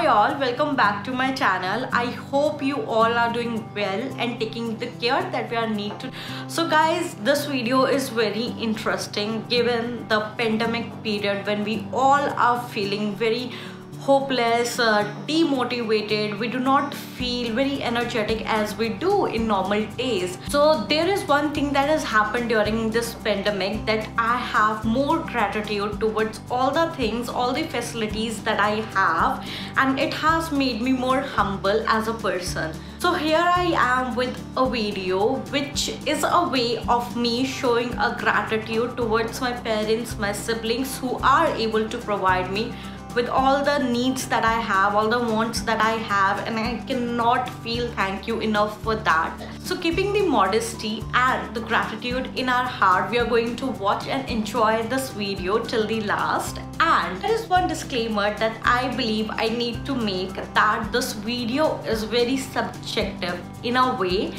all, welcome back to my channel. I hope you all are doing well and taking the care that we are need to. So guys, this video is very interesting given the pandemic period when we all are feeling very hopeless, demotivated. We do not feel very energetic as we do in normal days. So there is one thing that has happened during this pandemic that I have more gratitude towards all the things, all the facilities that I have, and it has made me more humble as a person. So here I am with a video which is a way of me showing a gratitude towards my parents, my siblings who are able to provide me with all the needs that I have, all the wants that I have, and I cannot feel thank you enough for that. So keeping the modesty and the gratitude in our heart, we are going to watch and enjoy this video till the last. And there is one disclaimer that I believe I need to make, that this video is very subjective in a way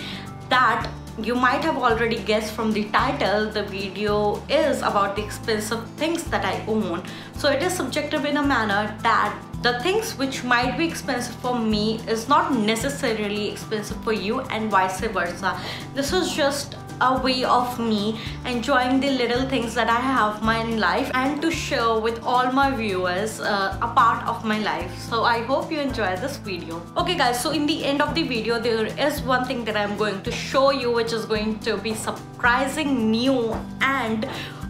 that you might have already guessed from the title. The video is about the expensive things that I own. So it is subjective in a manner that the things which might be expensive for me is not necessarily expensive for you, and vice versa. This is just a way of me enjoying the little things that I have in life and to share with all my viewers a part of my life. So I hope you enjoy this video. Okay guys, so in the end of the video there is one thing that I'm going to show you which is going to be surprising, new, and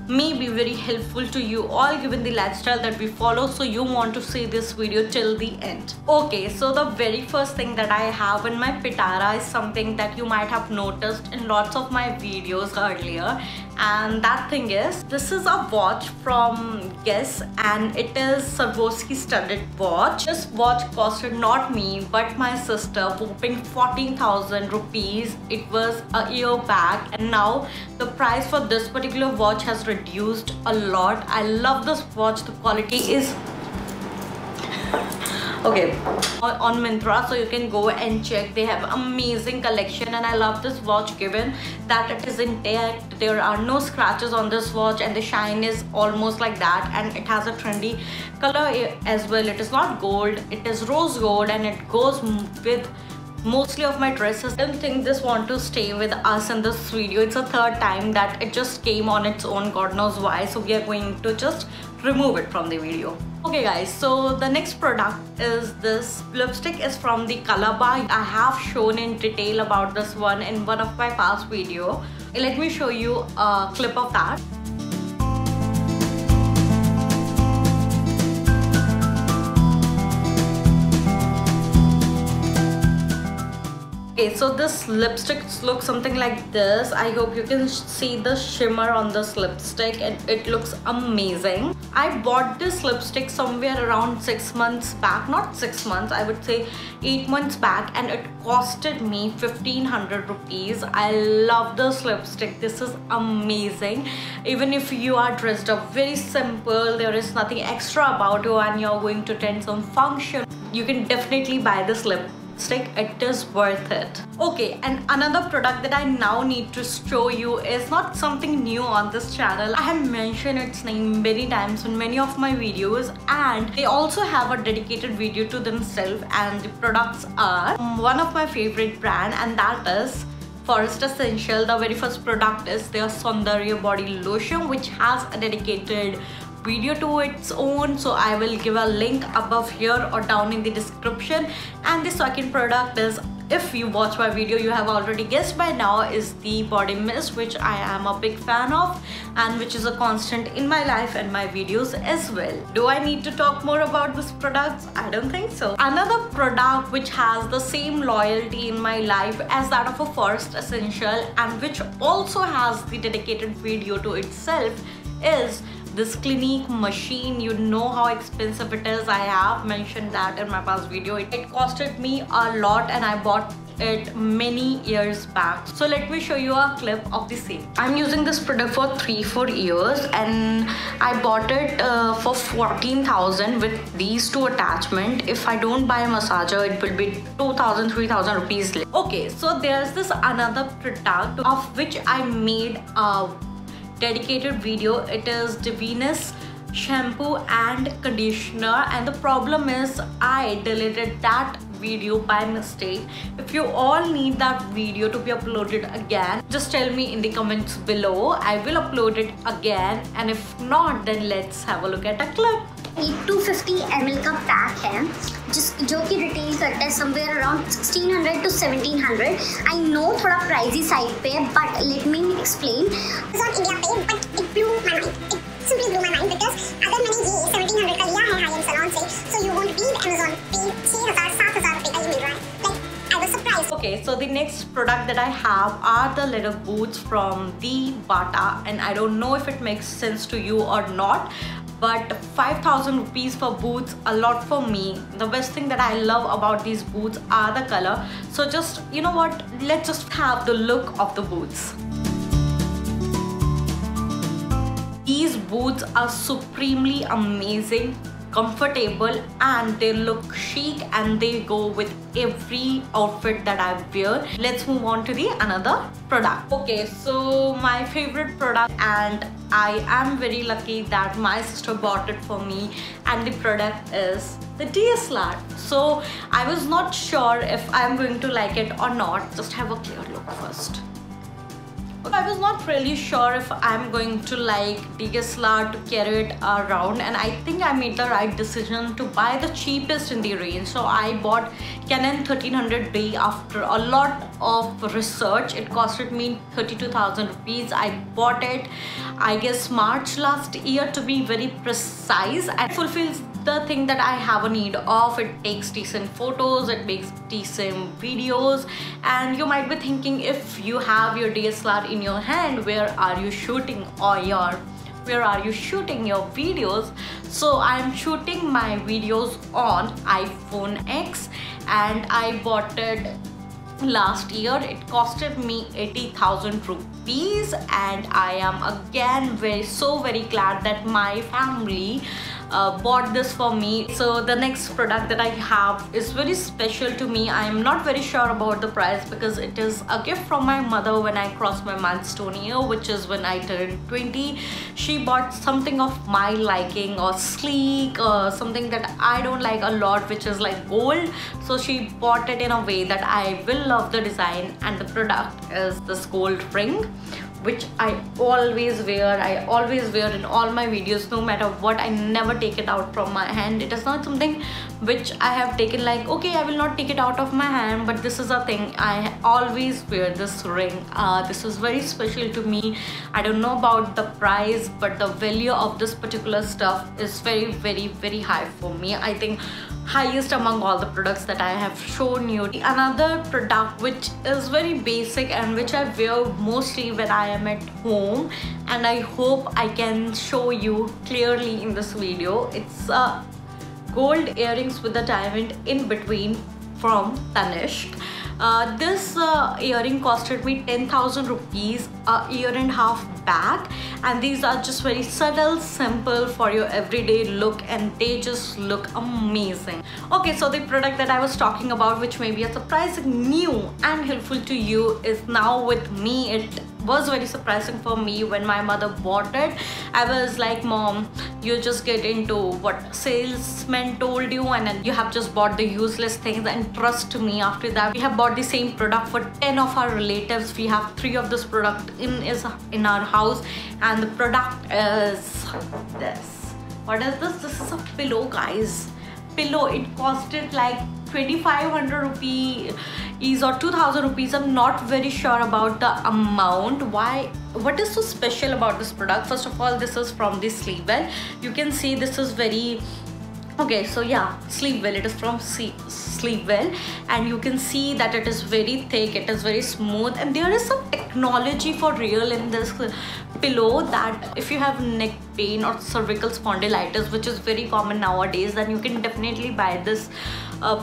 may be very helpful to you all given the lifestyle that we follow. So you want to see this video till the end. Okay, so the very first thing that I have in my pitara is something that you might have noticed in lots of my videos earlier, and that thing is, this is a watch from Guess, and it is Swarovski studded watch. This watch costed not me but my sister whopping 14,000 rupees. It was a year back, and now the price for this particular watch has reduced a lot. I love this watch. The quality is okay on Myntra, so you can go and check. They have amazing collection, and I love this watch given that it is intact. There are no scratches on this watch, and the shine is almost like that, and it has a trendy color as well. It is not gold, it is rose gold, and it goes with mostly of my dresses. I don't think this want to stay with us in this video. It's a third time that it just came on its own, God knows why. So we are going to just remove it from the video. Okay guys, so the next product is this lipstick. Is from the Colorbar. I have shown in detail about this one in one of my past video. Let me show you a clip of that. Okay, so this lipstick looks something like this. I hope you can see the shimmer on this lipstick, and it looks amazing. I bought this lipstick somewhere around 6 months back, not 6 months, I would say 8 months back, and it costed me 1,500 rupees. I love this lipstick. This is amazing. Even if you are dressed up very simple, there is nothing extra about you, and you're going to attend some function, you can definitely buy this lipstick. It is worth it. Okay, and another product that I now need to show you is not something new on this channel. I have mentioned its name many times in many of my videos, and they also have a dedicated video to themselves, and the products are one of my favorite brand, and that is Forest Essential. The very first product is their Saundarya body lotion, which has a dedicated video to its own, so I will give a link above here or down in the description. And the second product is, if you watch my video you have already guessed by now, is the body mist, which I am a big fan of and which is a constant in my life and my videos as well. Do I need to talk more about these products? I don't think so. Another product which has the same loyalty in my life as that of a Forest Essential, and which also has the dedicated video to itself, is this Clinique machine. You know how expensive it is. I have mentioned that in my past video. It costed me a lot, and I bought it many years back. So let me show you a clip of the same. I'm using this product for 3-4 years, and I bought it for 14,000 with these two attachments. If I don't buy a massager, it will be 2,000-3,000 rupees. Okay, so there's this another product of which I made a dedicated video. It is the Venus shampoo and conditioner, and the problem is I deleted that video by mistake. If you all need that video to be uploaded again, just tell me in the comments below. I will upload it again, and if not, then let's have a look at a clip. 250 ml का pack है जो कि retail करता है somewhere around 1600 to 1700. I know थोड़ा pricey side पे है, but let me explain. India पे but it blew my mind. Simply blew my mind because अगर मैंने ये 1700 का लिया है हाई-एंड सैलून से, so you won't be Amazon पे 6000-7000 रुपए का ये मिल रहा है. Like I was surprised. Okay, so the next product that I have are the leather boots from the Bata, and I don't know if it makes sense to you or not, but 5,000 rupees for boots, a lot for me. The best thing that I love about these boots are the color. So just, you know what, let's just have the look of the boots. These boots are supremely amazing, comfortable, and they look chic, and they go with every outfit that I wear. Let's move on to the another product. Okay, so my favorite product, and I am very lucky that my sister bought it for me, and the product is the DSLR. So I was not sure if I'm going to like it or not. Just have a clear look first. I was not really sure if I'm going to like DSLR to carry it around, and I think I made the right decision to buy the cheapest in the range. So I bought Canon 1300D after a lot of research. It costed me 32,000 rupees. I bought it, I guess, March last year to be very precise, and fulfills the thing that I have a need of. It takes decent photos, it makes decent videos, and you might be thinking, if you have your DSLR in your hand, where are you shooting your videos? So I'm shooting my videos on iPhone X, and I bought it last year. It costed me 80,000 rupees, and I am again very glad that my family bought this for me. So the next product that I have is very special to me. I am not very sure about the price because it is a gift from my mother when I crossed my milestone year, which is when I turned 20. She bought something of my liking, or sleek, or something that I don't like a lot, which is like gold. So she bought it in a way that I will love the design, and the product is this gold ring, which I always wear. I always wear in all my videos, no matter what. I never take it out from my hand. It is not something which I have taken like, okay, I will not take it out of my hand, but this is a thing. I always wear this ring. This is very special to me. I don't know about the price, but the value of this particular stuff is very high for me. I think highest among all the products that I have shown you. Another product which is very basic and which I wear mostly when I am at home, and I hope I can show you clearly in this video. It's gold earrings with a diamond in between from Tanishq. This earring costed me 10,000 rupees a year and a half back, and these are just very subtle, simple for your everyday look, and they just look amazing. Okay, so the product that I was talking about, which may be a surprising new and helpful to you, is now with me. It was very surprising for me when my mother bought it. I was like, Mom, you just get into what salesman told you, and then you have just bought the useless things, and trust me, after that we have bought the same product for 10 of our relatives. We have 3 of this product in our house, and the product is this. What is this? This is a pillow, guys. Pillow. It costed like 2,500 rupees or 2,000 rupees. I'm not very sure about the amount. What is so special about this product? First of all, this is from the Sleepwell. You can see this is very okay. So yeah, Sleepwell. It is from Sleepwell, and you can see that it is very thick, it is very smooth, and there is some technology for real in this pillow, that if you have neck pain or cervical spondylitis, which is very common nowadays, then you can definitely buy this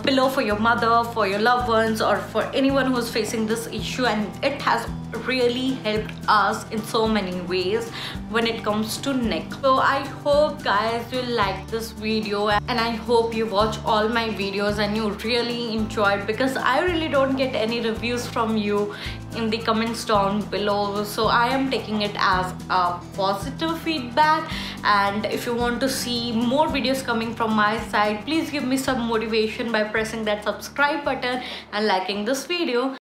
pillow for your mother, for your loved ones, or for anyone who is facing this issue. And it has really helped us in so many ways when it comes to neck. So I hope guys you like this video, and I hope you watch all my videos and you really enjoyed, because I really don't get any reviews from you in the comments down below. So I am taking it as a positive feedback, And if you want to see more videos coming from my side, please give me some motivation by pressing that subscribe button and liking this video.